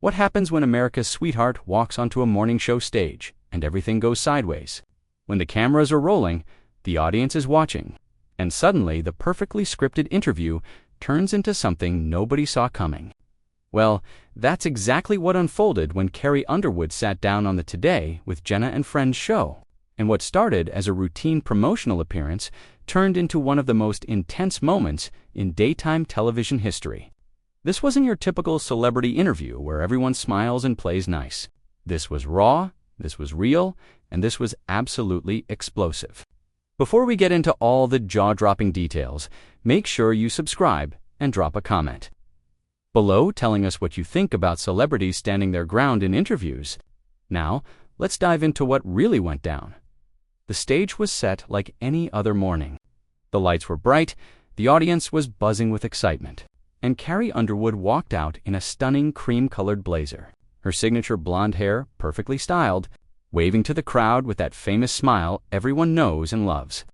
What happens when America's sweetheart walks onto a morning show stage and everything goes sideways? When the cameras are rolling, the audience is watching, and suddenly the perfectly scripted interview turns into something nobody saw coming. Well, that's exactly what unfolded when Carrie Underwood sat down on the Today with Jenna and Friends show, and what started as a routine promotional appearance turned into one of the most intense moments in daytime television history. This wasn't your typical celebrity interview where everyone smiles and plays nice. This was raw, this was real, and this was absolutely explosive. Before we get into all the jaw-dropping details, make sure you subscribe and drop a comment below telling us what you think about celebrities standing their ground in interviews. Now, let's dive into what really went down. The stage was set like any other morning. The lights were bright, the audience was buzzing with excitement, and Carrie Underwood walked out in a stunning cream-colored blazer, her signature blonde hair perfectly styled, waving to the crowd with that famous smile everyone knows and loves.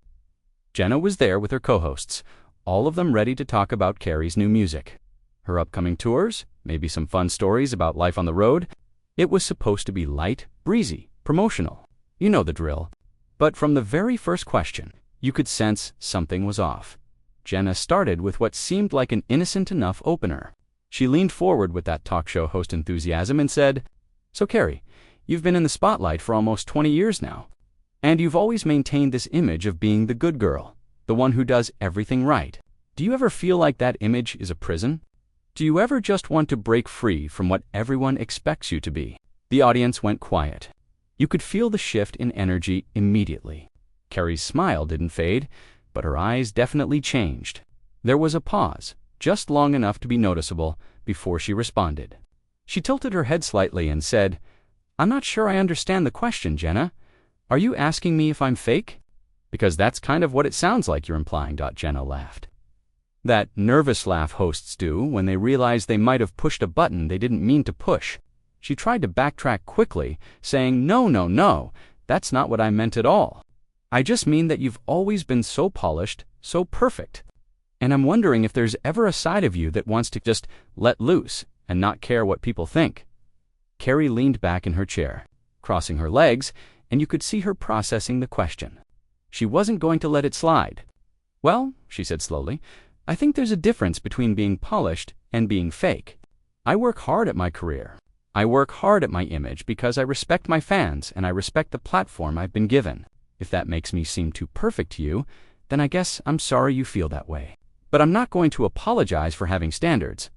Jenna was there with her co-hosts, all of them ready to talk about Carrie's new music, her upcoming tours, maybe some fun stories about life on the road. It was supposed to be light, breezy, promotional. You know the drill. But from the very first question, you could sense something was off. Jenna started with what seemed like an innocent enough opener. She leaned forward with that talk show host enthusiasm and said, "So Carrie, you've been in the spotlight for almost 20 years now, and you've always maintained this image of being the good girl, the one who does everything right. Do you ever feel like that image is a prison? Do you ever just want to break free from what everyone expects you to be?" The audience went quiet. You could feel the shift in energy immediately. Carrie's smile didn't fade, but her eyes definitely changed. There was a pause, just long enough to be noticeable, before she responded. She tilted her head slightly and said, "I'm not sure I understand the question, Jenna. Are you asking me if I'm fake? Because that's kind of what it sounds like you're implying." Jenna laughed. That nervous laugh hosts do when they realize they might have pushed a button they didn't mean to push. She tried to backtrack quickly, saying, No, that's not what I meant at all. I just mean that you've always been so polished, so perfect. And I'm wondering if there's ever a side of you that wants to just let loose and not care what people think." Carrie leaned back in her chair, crossing her legs, and you could see her processing the question. She wasn't going to let it slide. "Well," she said slowly, "I think there's a difference between being polished and being fake. I work hard at my career. I work hard at my image because I respect my fans and I respect the platform I've been given. If that makes me seem too perfect to you, then I guess I'm sorry you feel that way. But I'm not going to apologize for having standards."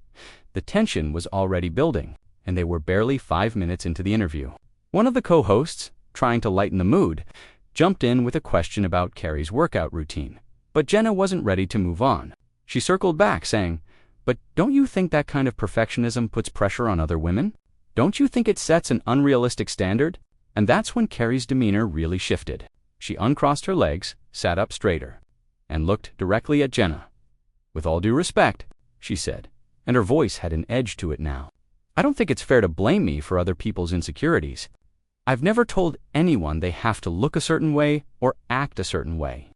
The tension was already building, and they were barely 5 minutes into the interview. One of the co-hosts, trying to lighten the mood, jumped in with a question about Carrie's workout routine, but Jenna wasn't ready to move on. She circled back, saying, "But don't you think that kind of perfectionism puts pressure on other women? Don't you think it sets an unrealistic standard?" And that's when Carrie's demeanor really shifted. She uncrossed her legs, sat up straighter, and looked directly at Jenna. "With all due respect," she said, and her voice had an edge to it now, "I don't think it's fair to blame me for other people's insecurities. I've never told anyone they have to look a certain way or act a certain way.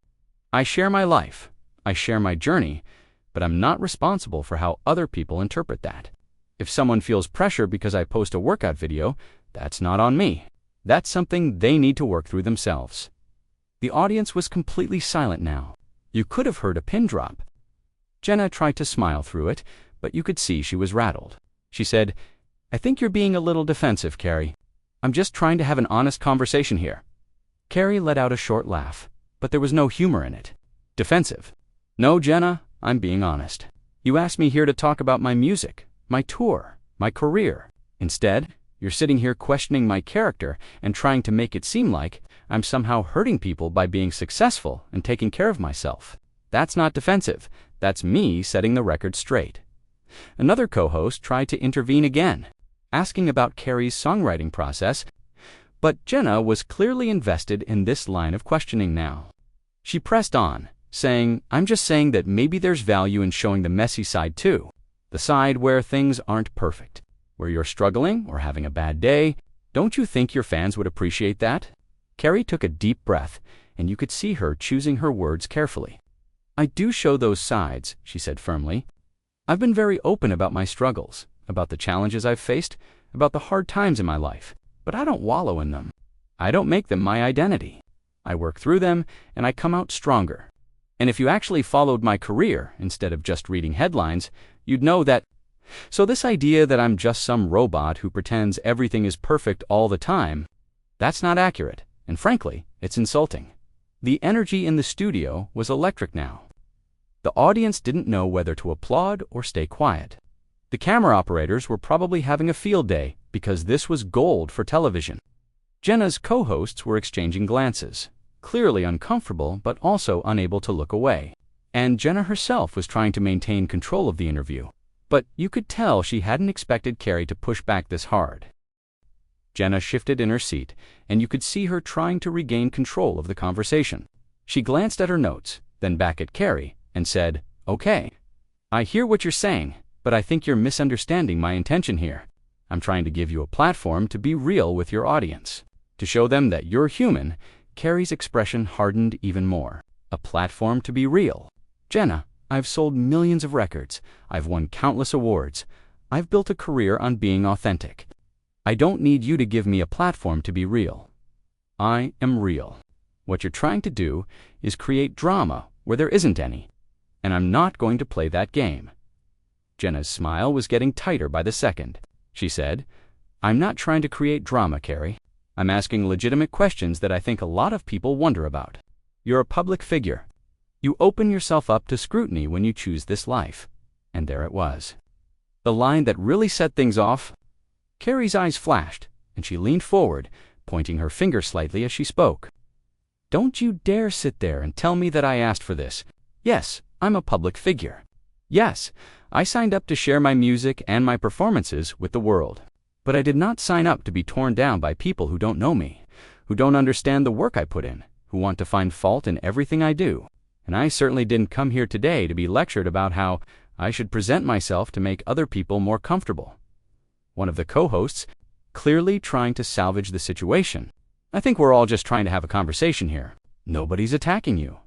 I share my life, I share my journey, but I'm not responsible for how other people interpret that. If someone feels pressure because I post a workout video, that's not on me. That's something they need to work through themselves." The audience was completely silent now. You could have heard a pin drop. Jenna tried to smile through it, but you could see she was rattled. She said, "I think you're being a little defensive, Carrie. I'm just trying to have an honest conversation here." Carrie let out a short laugh, but there was no humor in it. "Defensive? No, Jenna, I'm being honest. You asked me here to talk about my music, my tour, my career. Instead, you're sitting here questioning my character and trying to make it seem like I'm somehow hurting people by being successful and taking care of myself. That's not defensive. That's me setting the record straight." Another co-host tried to intervene again, asking about Carrie's songwriting process, but Jenna was clearly invested in this line of questioning now. She pressed on, saying, "I'm just saying that maybe there's value in showing the messy side too, the side where things aren't perfect, where you're struggling or having a bad day. Don't you think your fans would appreciate that?" Carrie took a deep breath, and you could see her choosing her words carefully. "I do show those sides," she said firmly. "I've been very open about my struggles, about the challenges I've faced, about the hard times in my life, but I don't wallow in them. I don't make them my identity. I work through them, and I come out stronger. And if you actually followed my career instead of just reading headlines, you'd know that. So this idea that I'm just some robot who pretends everything is perfect all the time, that's not accurate, and frankly, it's insulting. The energy in the studio was electric now. The audience didn't know whether to applaud or stay quiet. The camera operators were probably having a field day because this was gold for television. Jenna's co-hosts were exchanging glances, clearly uncomfortable but also unable to look away. And Jenna herself was trying to maintain control of the interview, but you could tell she hadn't expected Carrie to push back this hard. Jenna shifted in her seat, and you could see her trying to regain control of the conversation. She glanced at her notes, then back at Carrie, and said, "Okay, I hear what you're saying, but I think you're misunderstanding my intention here. I'm trying to give you a platform to be real with your audience, to show them that you're human." Carrie's expression hardened even more. A platform to be real. Jenna, I've sold millions of records. I've won countless awards. I've built a career on being authentic. I don't need you to give me a platform to be real. I am real. What you're trying to do is create drama where there isn't any, and I'm not going to play that game. Jenna's smile was getting tighter by the second. She said, "I'm not trying to create drama, Carrie. I'm asking legitimate questions that I think a lot of people wonder about. You're a public figure. You open yourself up to scrutiny when you choose this life." And there it was. The line that really set things off. Carrie's eyes flashed, and she leaned forward, pointing her finger slightly as she spoke. "Don't you dare sit there and tell me that I asked for this. Yes, I'm a public figure. Yes, I signed up to share my music and my performances with the world. But I did not sign up to be torn down by people who don't know me, who don't understand the work I put in, who want to find fault in everything I do. And I certainly didn't come here today to be lectured about how I should present myself to make other people more comfortable." One of the co-hosts, clearly trying to salvage the situation. "I think we're all just trying to have a conversation here. Nobody's attacking you."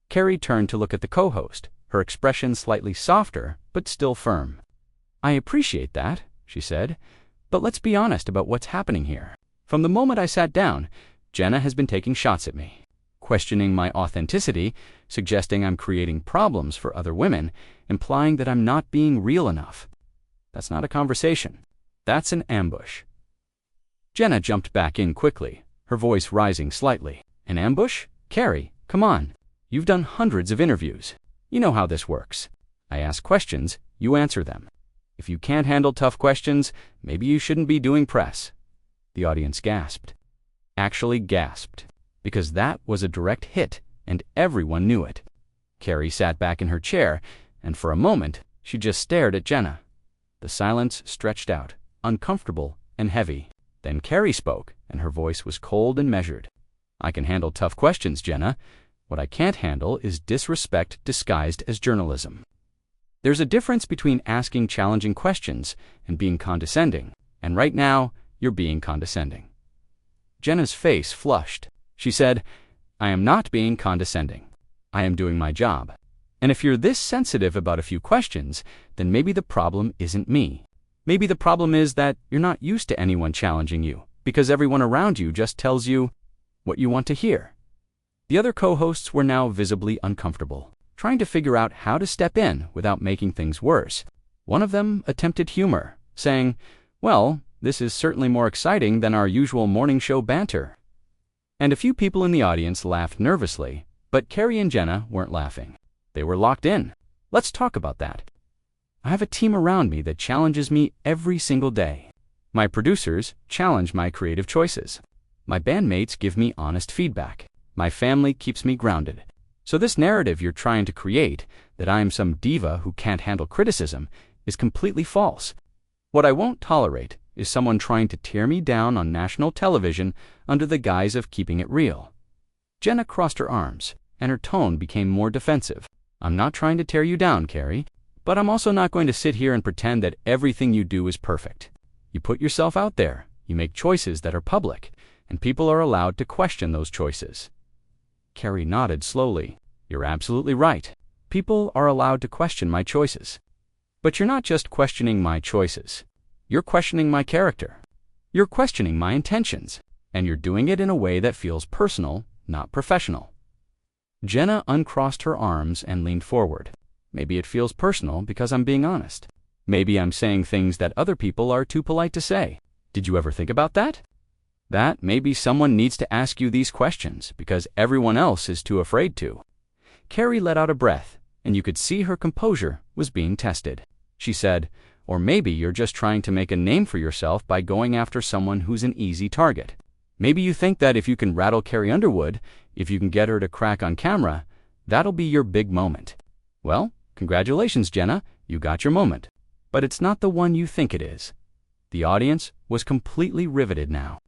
Carrie turned to look at the co-host, her expression slightly softer, but still firm. "I appreciate that," she said, "but let's be honest about what's happening here. From the moment I sat down, Jenna has been taking shots at me, questioning my authenticity, suggesting I'm creating problems for other women, implying that I'm not being real enough. That's not a conversation. That's an ambush." Jenna jumped back in quickly, her voice rising slightly. "An ambush? Carrie, come on. You've done hundreds of interviews. You know how this works. I ask questions, you answer them. If you can't handle tough questions, maybe you shouldn't be doing press." The audience gasped. Actually gasped, because that was a direct hit, and everyone knew it. Carrie sat back in her chair, and for a moment, she just stared at Jenna. The silence stretched out, uncomfortable and heavy. Then Carrie spoke, and her voice was cold and measured. "I can handle tough questions, Jenna. What I can't handle is disrespect disguised as journalism. There's a difference between asking challenging questions and being condescending, and right now, you're being condescending." Jenna's face flushed. She said, "I am not being condescending. I am doing my job. And if you're this sensitive about a few questions, then maybe the problem isn't me. Maybe the problem is that you're not used to anyone challenging you, because everyone around you just tells you what you want to hear." The other co-hosts were now visibly uncomfortable, trying to figure out how to step in without making things worse. One of them attempted humor, saying, "Well, this is certainly more exciting than our usual morning show banter." And a few people in the audience laughed nervously, but Carrie and Jenna weren't laughing. They were locked in. "Let's talk about that. I have a team around me that challenges me every single day. My producers challenge my creative choices. My bandmates give me honest feedback. My family keeps me grounded. So this narrative you're trying to create, that I'm some diva who can't handle criticism, is completely false. What I won't tolerate is someone trying to tear me down on national television under the guise of keeping it real." Jenna crossed her arms, and her tone became more defensive. "I'm not trying to tear you down, Carrie, but I'm also not going to sit here and pretend that everything you do is perfect. You put yourself out there, you make choices that are public, and people are allowed to question those choices." Carrie nodded slowly. "You're absolutely right. People are allowed to question my choices. But you're not just questioning my choices. You're questioning my character. You're questioning my intentions. And you're doing it in a way that feels personal, not professional." Jenna uncrossed her arms and leaned forward. "Maybe it feels personal because I'm being honest. Maybe I'm saying things that other people are too polite to say. Did you ever think about that? That maybe someone needs to ask you these questions because everyone else is too afraid to." Carrie let out a breath, and you could see her composure was being tested. She said, "Or maybe you're just trying to make a name for yourself by going after someone who's an easy target. Maybe you think that if you can rattle Carrie Underwood, if you can get her to crack on camera, that'll be your big moment. Well, congratulations, Jenna, you got your moment. But it's not the one you think it is." The audience was completely riveted now.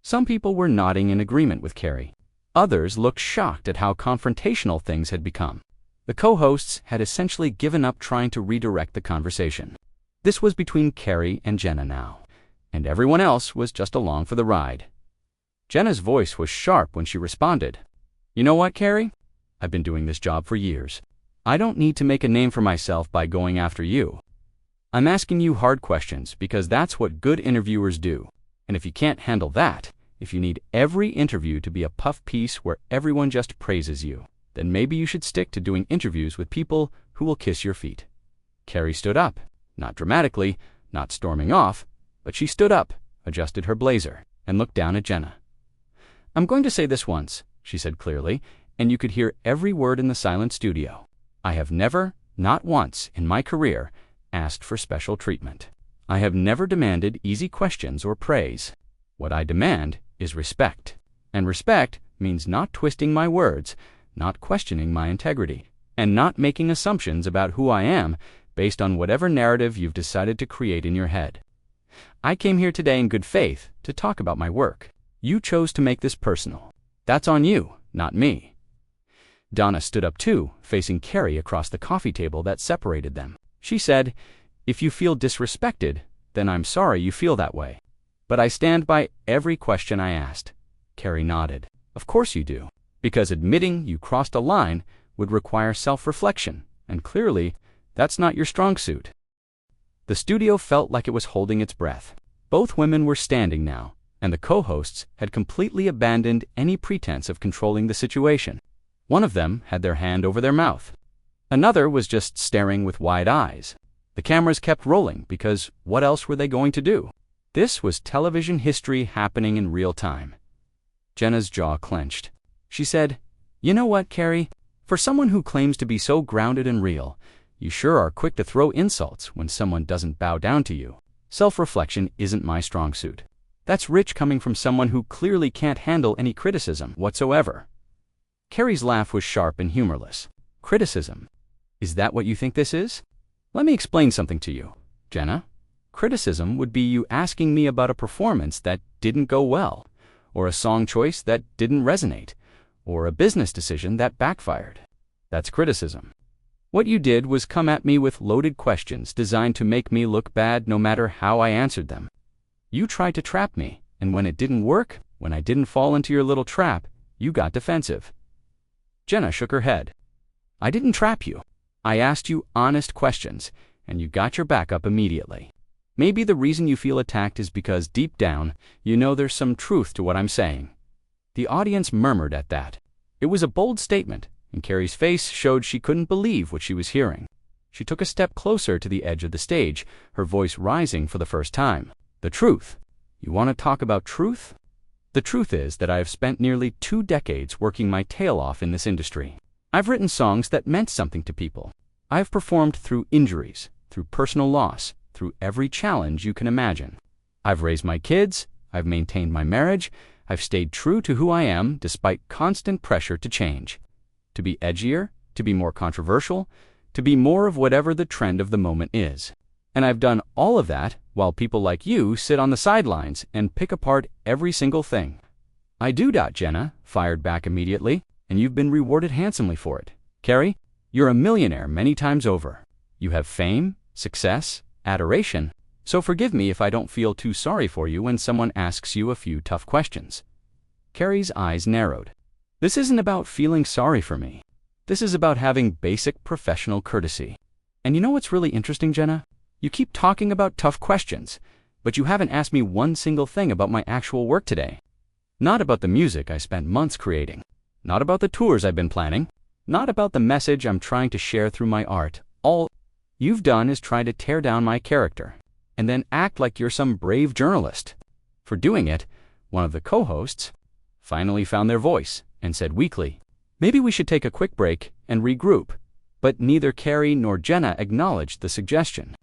Some people were nodding in agreement with Carrie. Others looked shocked at how confrontational things had become. The co-hosts had essentially given up trying to redirect the conversation. This was between Carrie and Jenna now, and everyone else was just along for the ride. Jenna's voice was sharp when she responded. "You know what, Carrie? I've been doing this job for years. I don't need to make a name for myself by going after you. I'm asking you hard questions because that's what good interviewers do. And if you can't handle that, if you need every interview to be a puff piece where everyone just praises you, then maybe you should stick to doing interviews with people who will kiss your feet." Carrie stood up, not dramatically, not storming off, but she stood up, adjusted her blazer, and looked down at Jenna. "I'm going to say this once," she said clearly, and you could hear every word in the silent studio. "I have never, not once in my career, asked for special treatment. I have never demanded easy questions or praise. What I demand is respect. And respect means not twisting my words, not questioning my integrity, and not making assumptions about who I am based on whatever narrative you've decided to create in your head. I came here today in good faith to talk about my work. You chose to make this personal. That's on you, not me." Donna stood up too, facing Carrie across the coffee table that separated them. She said, "If you feel disrespected, then I'm sorry you feel that way. But I stand by every question I asked." Carrie nodded. "Of course you do, because admitting you crossed a line would require self-reflection, and clearly, that's not your strong suit." The studio felt like it was holding its breath. Both women were standing now, and the co-hosts had completely abandoned any pretense of controlling the situation. One of them had their hand over their mouth. Another was just staring with wide eyes. The cameras kept rolling because what else were they going to do? This was television history happening in real time. Jenna's jaw clenched. She said, "You know what, Carrie? For someone who claims to be so grounded and real, you sure are quick to throw insults when someone doesn't bow down to you. Self-reflection isn't my strong suit. That's rich coming from someone who clearly can't handle any criticism whatsoever." Carrie's laugh was sharp and humorless. "Criticism? Is that what you think this is? Let me explain something to you, Jenna. Criticism would be you asking me about a performance that didn't go well, or a song choice that didn't resonate, or a business decision that backfired. That's criticism. What you did was come at me with loaded questions designed to make me look bad no matter how I answered them. You tried to trap me, and when it didn't work, when I didn't fall into your little trap, you got defensive." Jenna shook her head. "I didn't trap you. I asked you honest questions, and you got your back up immediately. Maybe the reason you feel attacked is because deep down, you know there's some truth to what I'm saying." The audience murmured at that. It was a bold statement, and Carrie's face showed she couldn't believe what she was hearing. She took a step closer to the edge of the stage, her voice rising for the first time. "The truth. You want to talk about truth? The truth is that I have spent nearly 2 decades working my tail off in this industry. I've written songs that meant something to people. I've performed through injuries, through personal loss, through every challenge you can imagine. I've raised my kids, I've maintained my marriage, I've stayed true to who I am despite constant pressure to change. To be edgier, to be more controversial, to be more of whatever the trend of the moment is. And I've done all of that while people like you sit on the sidelines and pick apart every single thing." "I do," Jenna fired back immediately, "and you've been rewarded handsomely for it. Carrie, you're a millionaire many times over. You have fame, success, adoration, so forgive me if I don't feel too sorry for you when someone asks you a few tough questions." Carrie's eyes narrowed. "This isn't about feeling sorry for me. This is about having basic professional courtesy. And you know what's really interesting, Jenna? You keep talking about tough questions, but you haven't asked me one single thing about my actual work today. Not about the music I spent months creating. Not about the tours I've been planning. Not about the message I'm trying to share through my art. All you've done is try to tear down my character, and then act like you're some brave journalist. For doing it, one of the co-hosts finally found their voice and said weakly, "Maybe we should take a quick break and regroup." But neither Carrie nor Jenna acknowledged the suggestion.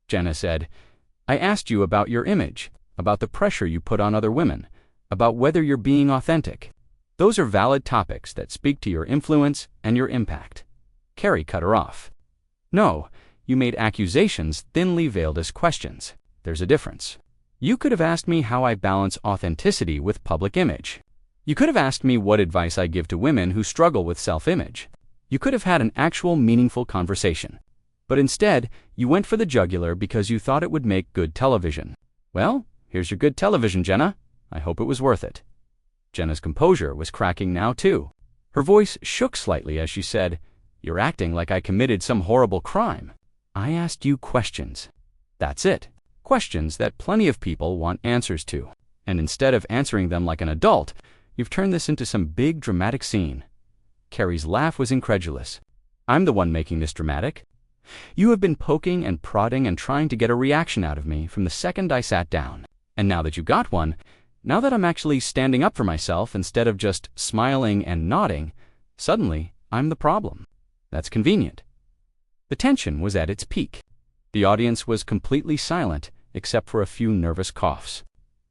Jenna said, "I asked you about your image, about the pressure you put on other women, about whether you're being authentic. Those are valid topics that speak to your influence and your impact." Carrie cut her off. "No, you made accusations thinly veiled as questions. There's a difference. You could have asked me how I balance authenticity with public image. You could have asked me what advice I give to women who struggle with self-image. You could have had an actual meaningful conversation. But instead, you went for the jugular because you thought it would make good television. Well, here's your good television, Jenna. I hope it was worth it." Jenna's composure was cracking now, too. Her voice shook slightly as she said, "You're acting like I committed some horrible crime. I asked you questions. That's it. Questions that plenty of people want answers to. And instead of answering them like an adult, you've turned this into some big dramatic scene." Carrie's laugh was incredulous. "I'm the one making this dramatic. You have been poking and prodding and trying to get a reaction out of me from the second I sat down. And now that you got one, now that I'm actually standing up for myself instead of just smiling and nodding, suddenly I'm the problem. That's convenient." The tension was at its peak. The audience was completely silent except for a few nervous coughs.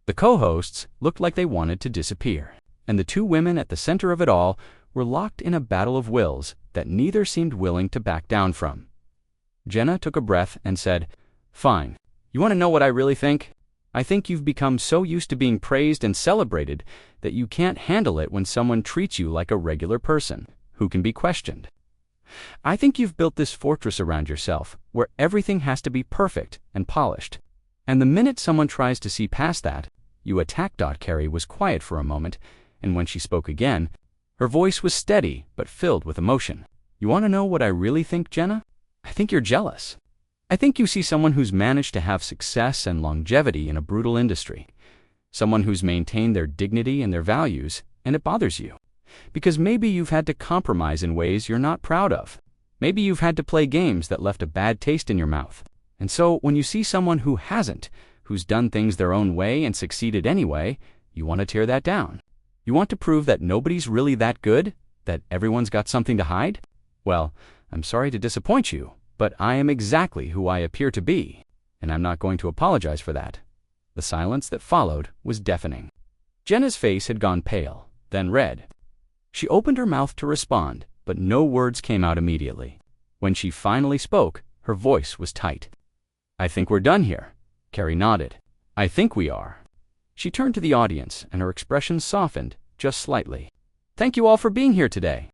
The co-hosts looked like they wanted to disappear, and the two women at the center of it all were locked in a battle of wills that neither seemed willing to back down from. Jenna took a breath and said, "Fine. You want to know what I really think? I think you've become so used to being praised and celebrated that you can't handle it when someone treats you like a regular person who can be questioned. I think you've built this fortress around yourself where everything has to be perfect and polished. And the minute someone tries to see past that, you attack." Carrie was quiet for a moment, and when she spoke again, her voice was steady but filled with emotion. "You want to know what I really think, Jenna? I think you're jealous. I think you see someone who's managed to have success and longevity in a brutal industry, someone who's maintained their dignity and their values, and it bothers you. Because maybe you've had to compromise in ways you're not proud of. Maybe you've had to play games that left a bad taste in your mouth. And so when you see someone who hasn't, who's done things their own way and succeeded anyway, you want to tear that down. You want to prove that nobody's really that good, that everyone's got something to hide? Well, I'm sorry to disappoint you, but I am exactly who I appear to be, and I'm not going to apologize for that." The silence that followed was deafening. Jenna's face had gone pale, then red. She opened her mouth to respond, but no words came out immediately. When she finally spoke, her voice was tight. "I think we're done here." Carrie nodded. "I think we are." She turned to the audience, and her expression softened just slightly. "Thank you all for being here today.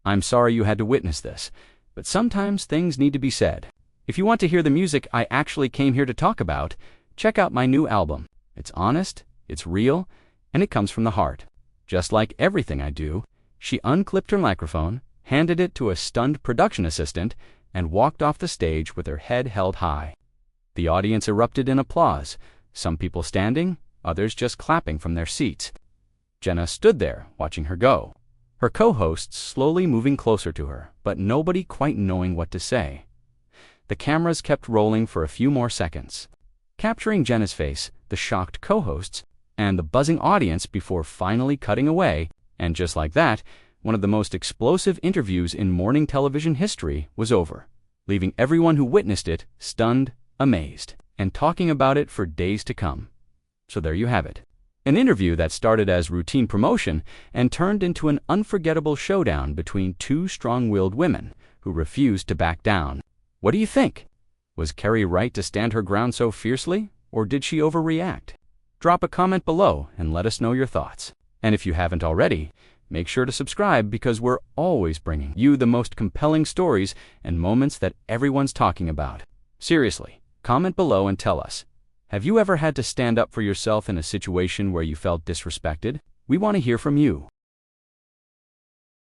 I'm sorry you had to witness this, but sometimes things need to be said. If you want to hear the music I actually came here to talk about, check out my new album. It's honest, it's real, and it comes from the heart. Just like everything I do." She unclipped her microphone, handed it to a stunned production assistant, and walked off the stage with her head held high. The audience erupted in applause, some people standing, others just clapping from their seats. Jenna stood there, watching her go, her co-hosts slowly moving closer to her, but nobody quite knowing what to say. The cameras kept rolling for a few more seconds, capturing Jenna's face, the shocked co-hosts, and the buzzing audience before finally cutting away, and just like that, one of the most explosive interviews in morning television history was over, leaving everyone who witnessed it stunned, amazed, and talking about it for days to come. So there you have it. An interview that started as routine promotion and turned into an unforgettable showdown between two strong-willed women who refused to back down. What do you think? Was Carrie right to stand her ground so fiercely, or did she overreact? Drop a comment below and let us know your thoughts. And if you haven't already, make sure to subscribe because we're always bringing you the most compelling stories and moments that everyone's talking about. Seriously, comment below and tell us, have you ever had to stand up for yourself in a situation where you felt disrespected? We want to hear from you.